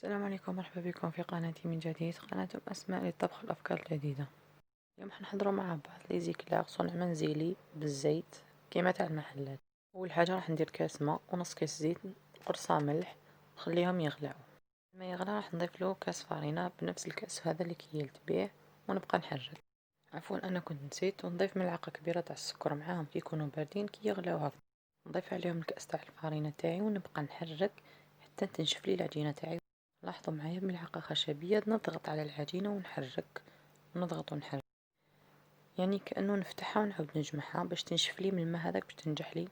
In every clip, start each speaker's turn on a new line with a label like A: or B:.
A: السلام عليكم، مرحبا بكم في قناتي من جديد، قناة أسماء لطبخ الأفكار الجديدة. اليوم حنحضروا مع بعض لي زيكلاغ صنع منزلي بالزيت كيما تاع المحلات. أول حاجة راح ندير كاس ماء ونص كاس زيت، قرصة ملح، نخليهم يغلعوا. لما يغلى راح نضيف له كاس فارينة بنفس الكاس هذا اللي كيلت بيه، ونبقى نحرك. عفوا أنا كنت نسيت، ونضيف ملعقة كبيرة تاع السكر معاهم كي يكونوا باردين كي يغلاو هكذا. نضيف عليهم الكاس تاع الفارينة تاعي ونبقى نحرك حتى تنشف لي العجينة تاعي. لاحظوا معايا بملعقة خشبية نضغط على العجينة ونحرك ونضغط ونحرك، يعني كأنه نفتحها ونعاود نجمعها باش تنشف لي من الماء هذاك باش تنجح لي.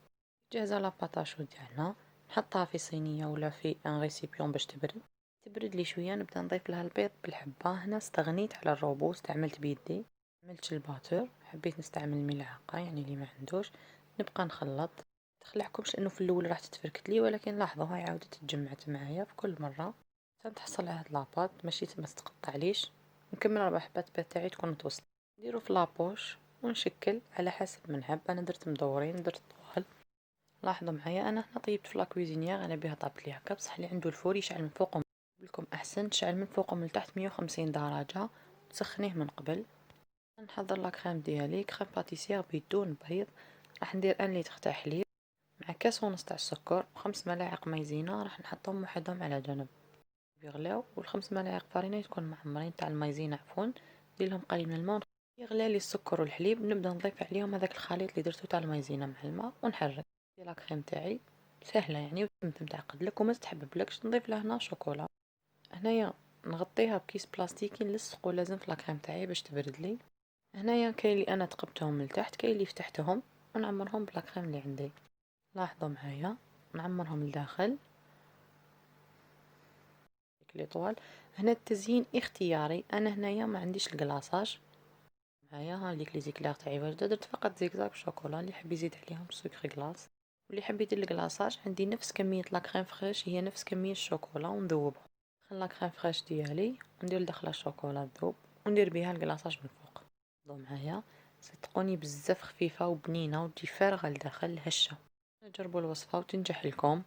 A: جاهزة لاباطاشو تاعنا، نحطها في صينية ولا في ان ريسيبيون باش تبرد لي شوية. نبدا نضيف لها البيض بالحبة. هنا استغنيت على الروبو، استعملت بيدي، عملتش الباتر، حبيت نستعمل ملعقة يعني اللي ما عندوش. نبقى نخلط، تخلعكمش انه في الاول راح تتفركت لي، ولكن لاحظوا هاي عاودت تجمعت معايا في كل مرة تحصل على هاد لاباط ماشي ما تتقطعليش. نكمل 4 حبات بيض تاعي تكون متوسطة، نديرو في لابوش ونشكل على حسب ما نحب. انا درت مدورين، درت طوال. لاحظوا معايا انا هنا طيبت في لاكويزينيير على بها طابت لي هكا، بصح اللي عنده الفور يشعل من فوق لكم احسن، تشعل من فوق ومن تحت 150 درجة، تسخنيه من قبل. نحضر لا كريم ديالي، كريم باتيسير بدون بيض. راح ندير 1 لتر تاع حليب مع كاس ونص تاع السكر و5 ملاعق مايزينا، راح نحطهم وحدهم على جنب يغلاو. والخمس ملاعق فارينة تكون معمرين تاع المايزينا عفوا، نديرلهم قليل من الماء. يغلى لي السكر والحليب نبدا نضيف عليهم هذاك الخليط اللي درتو تاع المايزينا مع الماء ونحرك. دير لا كريم تاعي سهله يعني وتمتم تعقد لك وما تحببلكش. نضيف له هنا شوكولا. هنايا نغطيها بكيس بلاستيكي نلصقو لازم في لا كريم تاعي باش تبرد لي. هنايا كاين اللي انا تقبتهم من التحت، كاين اللي فتحتهم ونعمرهم بلا كريم اللي عندي. لاحظوا معايا نعمرهم لداخل ليطوال. هنا التزيين اختياري، انا هنايا ما عنديش الكلاصاج معايا. ها ليك لي زيكلاغ تاعي واجده، درت فقط زيكزاك شوكولا. اللي يحب يزيد عليهم سكر كلاص، واللي يحب يدير الكلاصاج عندي نفس كميه لا كريم فريش هي نفس كميه الشوكولا ونذوبها. نخلي لا كريم فريش ديالي وندير داخلها الشوكولا تذوب وندير بها الكلاصاج من فوق. لاحظوا معايا صدقوني بزاف خفيفه وبنينه وتجي فارغه لداخل هشه. جربوا الوصفه وتنجح لكم.